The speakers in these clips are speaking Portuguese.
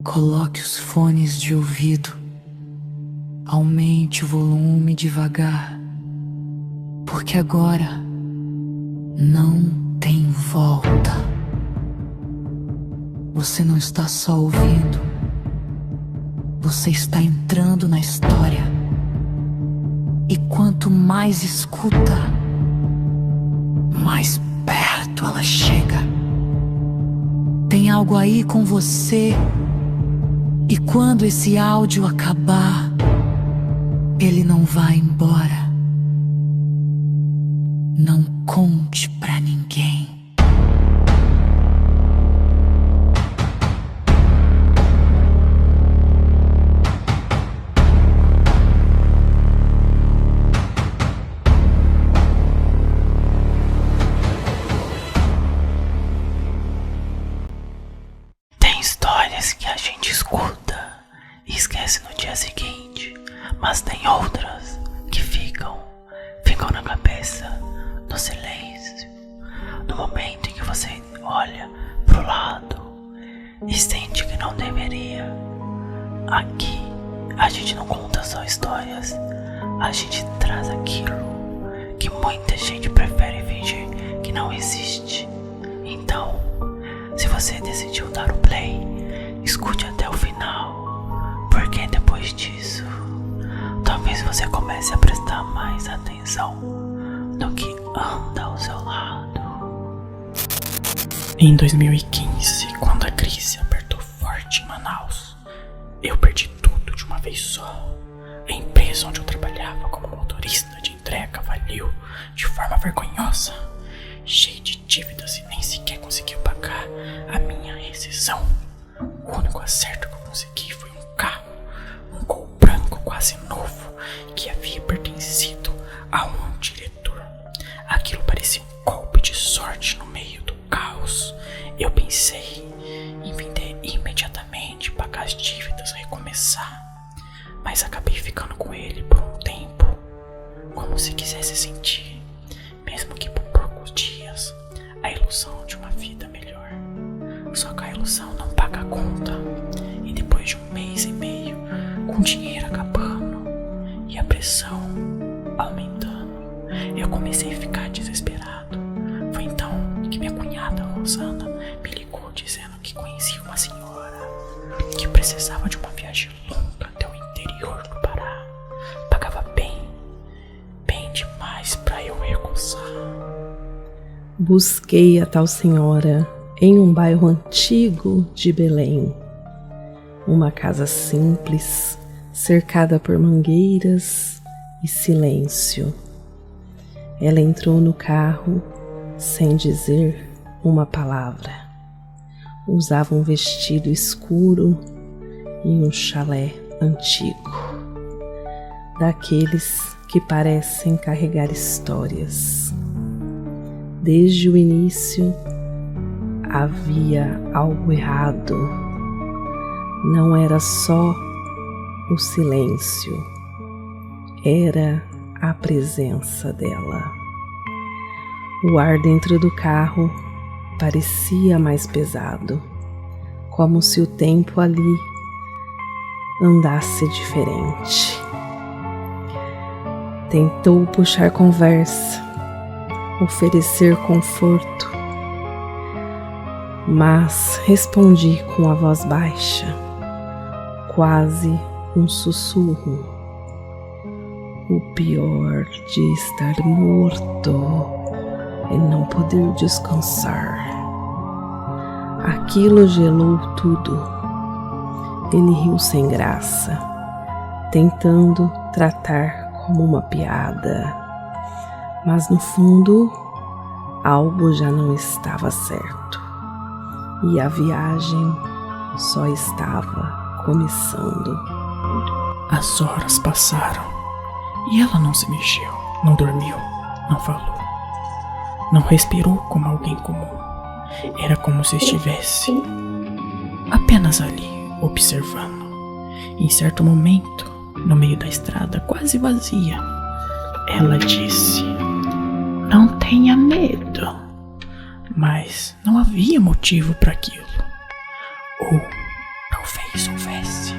Coloque os fones de ouvido. Aumente o volume devagar, porque agora não tem volta. Você não está só ouvindo, você está entrando na história. E quanto mais escuta, mais perto ela chega. Tem algo aí com você. E quando esse áudio acabar, ele não vai embora. Não conte pra ninguém. Tem histórias que a gente escuta e esquece no dia seguinte, mas tem outras que ficam na cabeça, no silêncio, no momento em que você olha pro lado e sente que não deveria. Aqui a gente não conta só histórias, a gente traz aquilo que muita gente prefere fingir que não existe. Então, se você decidiu dar o play, escute até o final, porque depois disso, talvez você comece a prestar mais atenção no que anda ao seu lado. Em 2015, quando a crise apertou forte em Manaus, eu perdi tudo de uma vez só. A empresa onde eu trabalhava como motorista de entrega faliu de forma vergonhosa, cheio de dívidas e nem sequer conseguiu pagar a minha rescisão. O único acerto que eu consegui foi um carro, um Gol branco quase novo, que havia pertencido a um diretor. Aquilo parecia um golpe de sorte no meio do caos. Eu pensei em vender imediatamente, pagar as dívidas e recomeçar, mas acabei ficando com ele por um tempo, como se quisesse sentir, mesmo que por poucos dias, a ilusão de uma vida melhor. Só que a ilusão não paga a conta, e depois de um mês e meio, com o dinheiro acabando e a pressão aumentando, eu comecei a ficar desesperado. Foi então que minha cunhada Rosana me ligou dizendo que conhecia uma senhora que precisava de uma viagem longa até o interior do Pará. Pagava bem demais pra eu recusar. Busquei a tal senhora em um bairro antigo de Belém. Uma casa simples, cercada por mangueiras e silêncio. Ela entrou no carro sem dizer uma palavra. Usava um vestido escuro e um chalé antigo, daqueles que parecem carregar histórias. Desde o início havia algo errado. Não era só o silêncio, era a presença dela. O ar dentro do carro parecia mais pesado, como se o tempo ali andasse diferente. Tentou puxar conversa, oferecer conforto, mas respondi com a voz baixa, quase um sussurro. O pior de estar morto é não poder descansar. Aquilo gelou tudo. Ele riu sem graça, tentando tratar como uma piada, mas no fundo algo já não estava certo e a viagem só estava começando. As horas passaram e ela não se mexeu, não dormiu, não falou, não respirou como alguém comum. Era como se estivesse apenas ali, observando. Em certo momento, no meio da estrada quase vazia, ela disse: "Não tenha medo." Mas não havia motivo para aquilo. Ou talvez ele soubesse.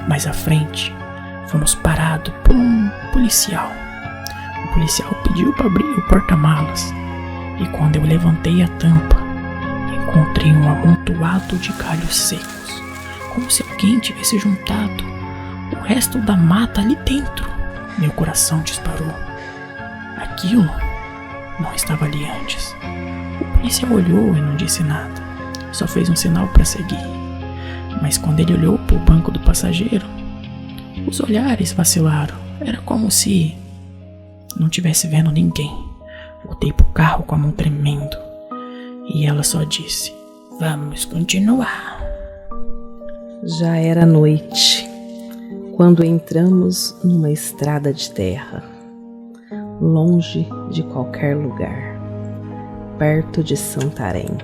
Mais à frente, fomos parados por um policial. O policial pediu para abrir o porta-malas. E quando eu levantei a tampa, encontrei um amontoado de galhos secos, como se alguém tivesse juntado o resto da mata ali dentro. Meu coração disparou. Aquilo não estava ali antes. O policial olhou e não disse nada, só fez um sinal para seguir. Mas quando ele olhou para o banco do passageiro, os olhares vacilaram. Era como se não tivesse vendo ninguém. Voltei pro carro com a mão tremendo e ela só disse: "Vamos continuar." Já era noite quando entramos numa estrada de terra, longe de qualquer lugar, perto de Santarém.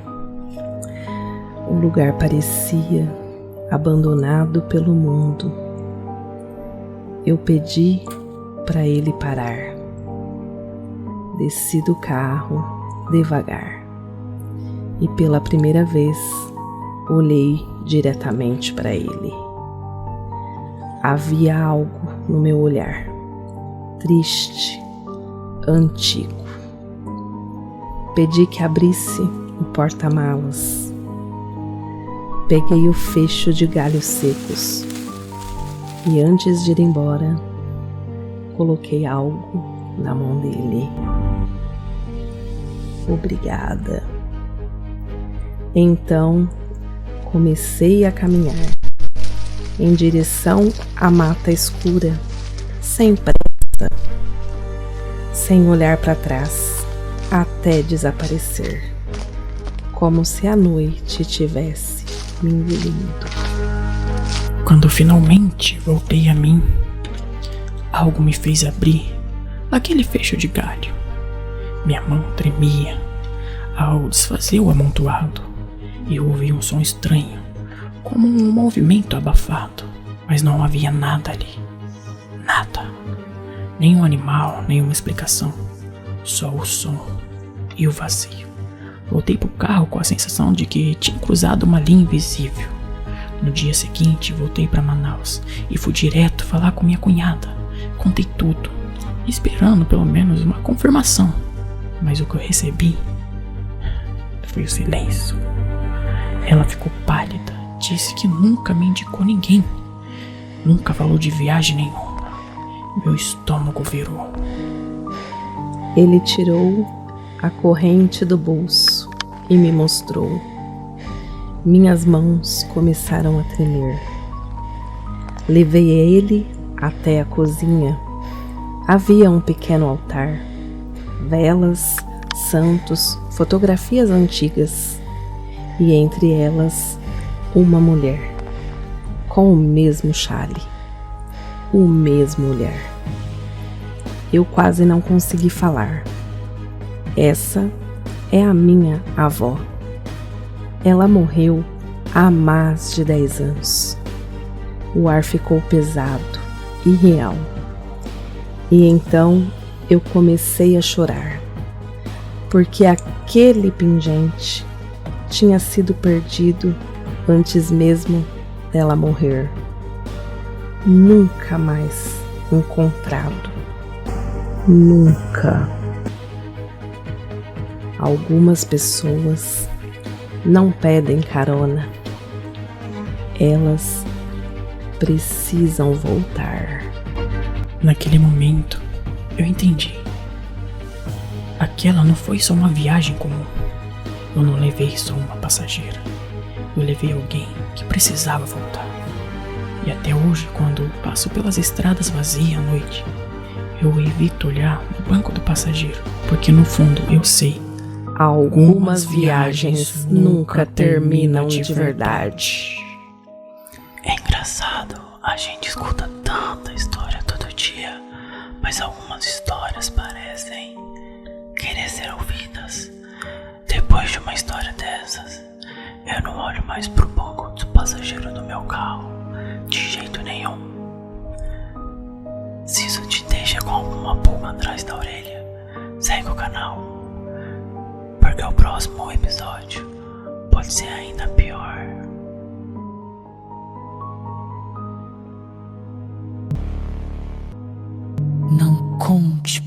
O lugar parecia abandonado pelo mundo. Eu pedi para ele parar. Desci do carro devagar e pela primeira vez olhei diretamente para ele. Havia algo no meu olhar, triste, antigo. Pedi que abrisse o porta-malas. Peguei o fecho de galhos secos e antes de ir embora, coloquei algo na mão dele. Obrigada. Então, comecei a caminhar em direção à mata escura, sem pressa, sem olhar para trás, até desaparecer, como se a noite tivesse me engolindo. Quando finalmente voltei a mim, algo me fez abrir aquele fecho de galho. Minha mão tremia ao desfazer o amontoado e eu ouvi um som estranho, como um movimento abafado, mas não havia nada ali. Nada. Nenhum animal, nenhuma explicação. Só o som e o vazio. Voltei pro carro com a sensação de que tinha cruzado uma linha invisível. No dia seguinte, voltei para Manaus e fui direto falar com minha cunhada. Contei tudo, esperando pelo menos uma confirmação. Mas o que eu recebi foi o silêncio. Ela ficou pálida, disse que nunca me indicou ninguém, nunca falou de viagem nenhuma. Meu estômago virou. Ele tirou a corrente do bolso e me mostrou. Minhas mãos começaram a tremer. Levei ele até a cozinha. Havia um pequeno altar, velas, santos, fotografias antigas e entre elas uma mulher com o mesmo chale, o mesmo olhar. Eu quase não consegui falar. Essa é a minha avó. Ela morreu há mais de 10 anos. O ar ficou pesado e real. E então eu comecei a chorar, porque aquele pingente tinha sido perdido antes mesmo dela morrer. Nunca mais encontrado. Nunca. Algumas pessoas não pedem carona. Elas precisam voltar. Naquele momento, eu entendi. Aquela não foi só uma viagem comum. Eu não levei só uma passageira. Eu levei alguém que precisava voltar. E até hoje, quando passo pelas estradas vazias à noite, eu evito olhar no banco do passageiro, porque no fundo eu sei, algumas viagens nunca terminam de verdade. É engraçado, a gente escuta tanta história todo dia, mas algumas histórias parecem querer ser ouvidas. Depois de uma história dessas, eu não olho mais pro banco do passageiro do meu carro, de jeito nenhum. Se isso te deixa com alguma pulga atrás da orelha, segue o canal, porque o próximo episódio pode ser ainda pior. conte